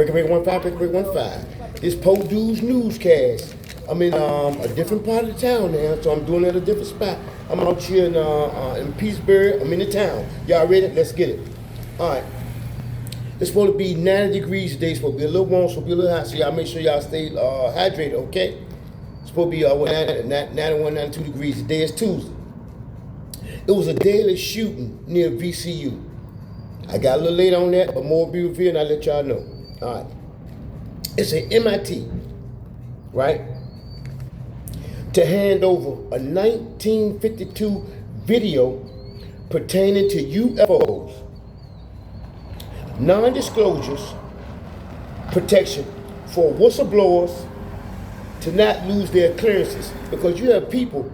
Break 15. This Po Dude's newscast. I'm in a different part of the town now, so I'm doing it at a different spot. I'm out here in Petersburg. I'm in the town. Y'all ready? Let's get it. All right. It's supposed to be 90 degrees today. It's supposed to be a little warm, it's supposed to be a little hot. So y'all make sure y'all stay hydrated, okay? It's supposed to be 91, 92 degrees. Today is Tuesday. It was a daily shooting near VCU. I got a little late on that, but more will be revealed and I'll let y'all know. All right. It's an MIT, right? To hand over a 1952 video pertaining to UFOs. Non-disclosures protection for whistleblowers to not lose their clearances, because you have people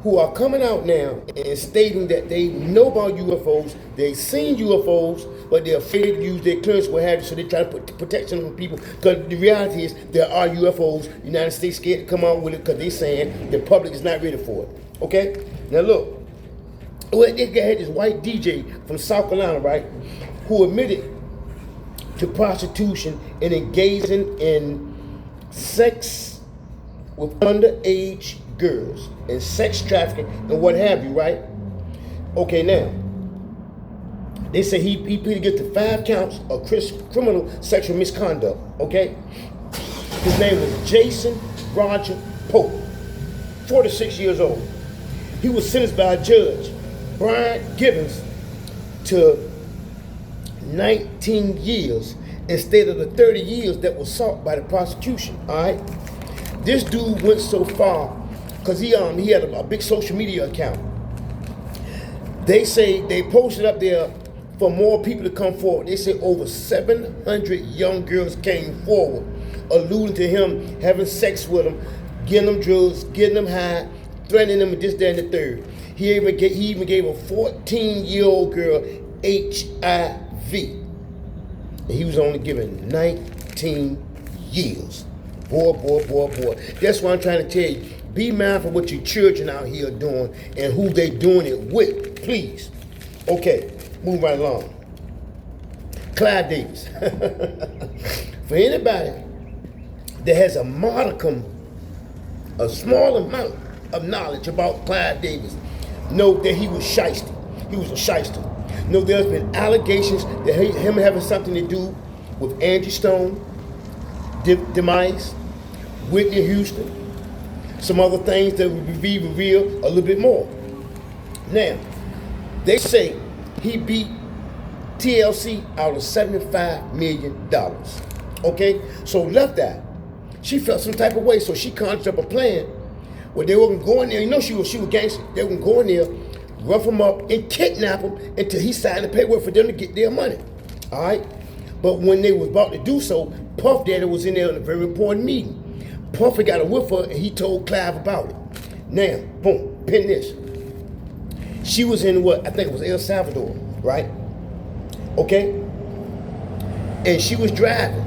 who are coming out now and stating that they know about UFOs, they've seen UFOs, but they're afraid to use their clearance, what have you, so they try to put protection on people, because the reality is there are UFOs. The United States scared to come out with it because they're saying the public is not ready for it, okay? Now look, they had this white DJ from South Carolina, right, who admitted to prostitution and engaging in sex with underage girls and sex trafficking and what have you, right? Okay, now, they say he pleaded guilty to 5 counts of criminal sexual misconduct, okay? His name was Jason Roger Pope, 46 years old. He was sentenced by Judge Brian Gibbons to 19 years instead of the 30 years that was sought by the prosecution, all right? This dude went so far because he had a big social media account. They say they posted up there for more people to come forward. They say over 700 young girls came forward, alluding to him having sex with them, getting them drugs, getting them high, threatening them with this, that, and the third. He even gave a 14-year-old girl HIV. And he was only given 19 years. Boy. That's what I'm trying to tell you. Be mindful what your children out here are doing and who they doing it with, please. Okay, move right along. Clive Davis. For anybody that has a modicum, a small amount of knowledge about Clive Davis, know that he was shyster. He was a shyster. Know there's been allegations that him having something to do with Angie Stone, demise, Whitney Houston, some other things that will be revealed a little bit more. Now, they say he beat TLC out of $75 million. Okay? So Left Eye, she felt some type of way, so she conjured up a plan where they were going to go in there. You know she was gangster. They were going to go in there, rough him up, and kidnap him until he signed the paperwork for them to get their money. All right? But when they was about to do so, Puff Daddy was in there in a very important meeting. Puffy got a whiff of it, and he told Clive about it. Now, boom, pin this. She was in what? I think it was El Salvador, right? Okay? And she was driving.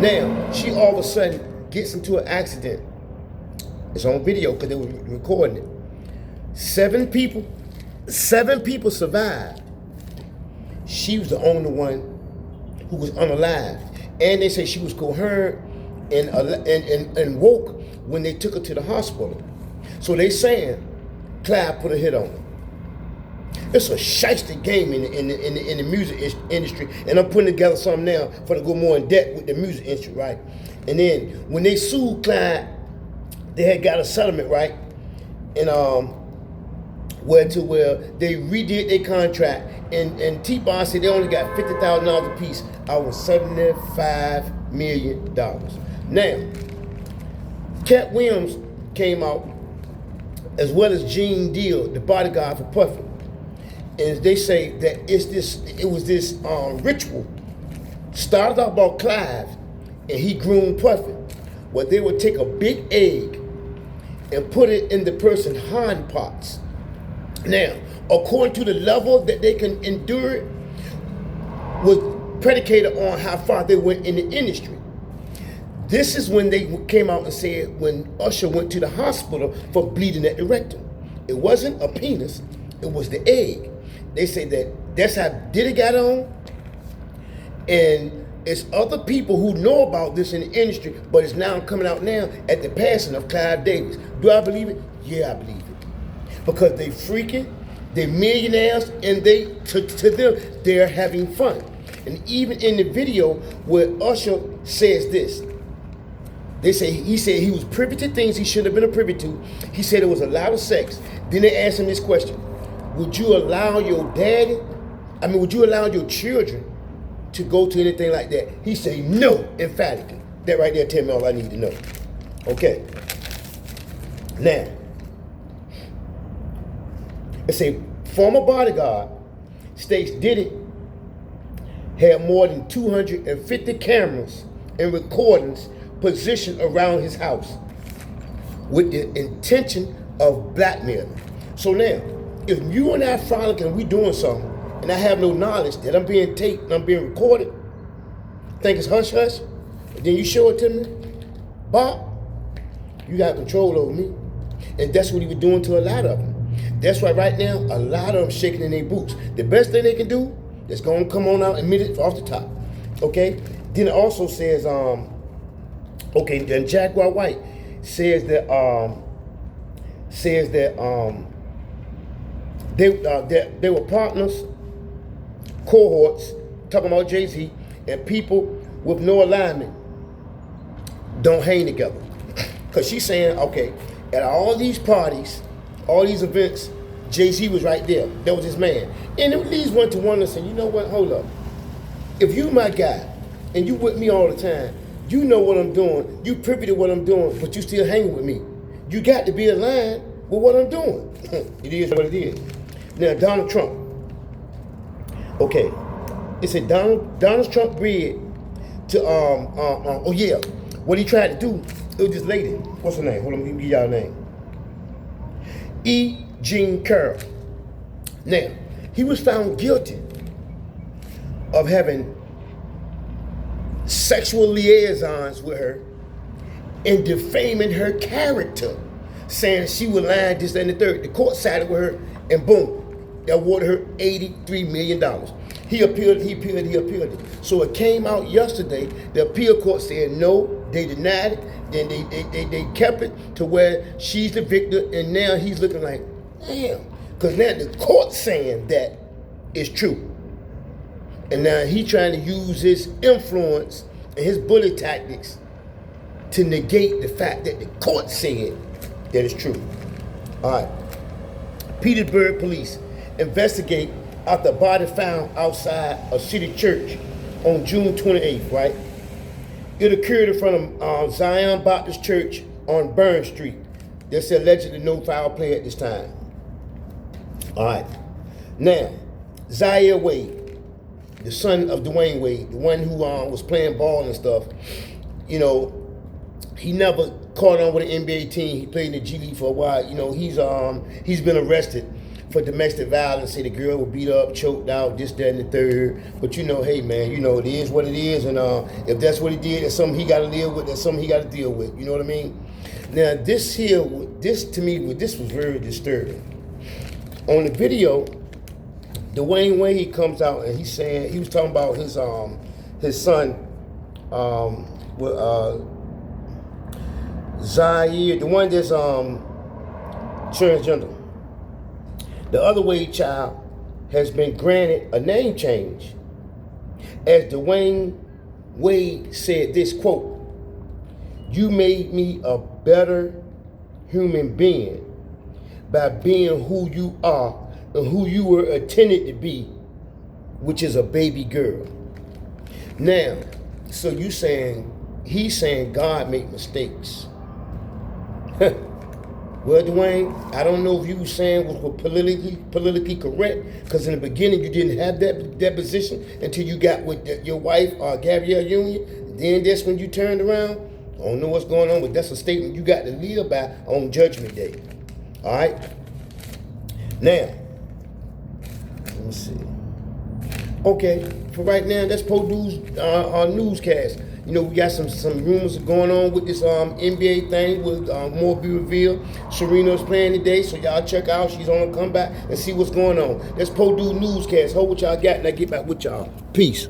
Now, she all of a sudden gets into an accident. It's on video because they were recording it. 7 people survived. She was the only one who was unalived. And they say she was coherent and woke when they took her to the hospital. So they saying Clive put a hit on her. It's a shiesty game in the music industry, and I'm putting together something now for to go more in depth with the music industry, right? And then when they sued Clive, they had got a settlement, right? And where they redid their contract, and T-Bar said they only got $50,000 a piece out of $75 million. Now, Cat Williams came out, as well as Gene Deal, the bodyguard for Puffy. And they say that it was this ritual. Started out about Clive, and he groomed Puffy, where they would take a big egg and put it in the person's hind parts. Now, according to the level that they can endure it, was predicated on how far they went in the industry. This is when they came out and said when Usher went to the hospital for bleeding at the rectum. It wasn't a penis, it was the egg. They say that's how Diddy got on, and it's other people who know about this in the industry, but it's now coming out now at the passing of Clive Davis. Do I believe it? Yeah, I believe it. Because they freaking, they're millionaires, and to them, they're having fun. And even in the video where Usher says this, he said he was privy to things he shouldn't have been privy to. He said it was a lot of sex. Then they asked him this question: would you allow your would you allow your children to go to anything like that? He said no, emphatically. That right there tell me all I need to know. Okay. Now, it's a former bodyguard states Diddy had more than 250 cameras and recordings positioned around his house with the intention of blackmailing. So now, if you and I frolic and we doing something, and I have no knowledge that I'm being taped and I'm being recorded, think it's hush hush, and then you show it to me, Bob, you got control over me. And that's what he was doing to a lot of them. That's why right now, a lot of them shaking in their boots. The best thing they can do is go and come on out and admit it off the top. Okay? Then it also says, then Jaguar White says that they were partners, cohorts, talking about Jay-Z, and people with no alignment don't hang together. Because she's saying, okay, at all these parties, all these events, Jay-Z was right there. That was his man. And it leads one to wonder, say, you know what, hold up. If you my guy, and you with me all the time, you know what I'm doing, you privy to what I'm doing, but you still hanging with me. You got to be aligned with what I'm doing. It is what it is. Now, Donald Trump. Okay. It said Donald Trump bid to, what he tried to do, it was this lady. What's her name? Hold on, let me give y'all a name. E. Jean Carroll. Now, he was found guilty of having sexual liaisons with her and defaming her character, saying she was lying, this, that, and the third. The court sided with her, and boom, they awarded her $83 million. He appealed it. So it came out yesterday, the appeal court said no, they denied it, then they kept it to where she's the victim, and now he's looking like, damn, because now the court's saying that it's true. And now he trying to use his influence and his bully tactics to negate the fact that the court said that it's true. All right. Petersburg police investigate after body found outside a city church on June 28th, right? It occurred in front of Zion Baptist Church on Burn Street. There's allegedly no foul play at this time. All right. Now, Zaire Wade, the son of Dwayne Wade, the one who was playing ball and stuff, you know, he never caught on with an NBA team. He played in the G League for a while. You know, he's been arrested for domestic violence. Say the girl was beat up, choked out, this, that, and the third. But you know, hey man, you know, it is what it is, and if that's what he did, that's something he got to live with. That's something he got to deal with. You know what I mean? Now, this to me, this was very disturbing. On the video, Dwayne Wade comes out and he's saying, he was talking about his son, Zaire, the one that's transgender. The other Wade child has been granted a name change. As Dwayne Wade said this, quote, "You made me a better human being by being who you are and who you were intended to be, which is a baby girl." Now, so he's saying God made mistakes. Well, Dwayne, I don't know if you were saying was politically correct, because in the beginning you didn't have that position until you got with your wife, Gabrielle Union. Then that's when you turned around. I don't know what's going on, but that's a statement you got to live by on Judgment Day. All right? Now, let me see. Okay, for right now, that's Purdue's our newscast. You know, we got some rumors going on with this NBA thing, with more be revealed. Serena's playing today, so y'all check out. She's on a comeback and see what's going on. That's Purdue newscast. Hold what y'all got, and I get back with y'all. Peace.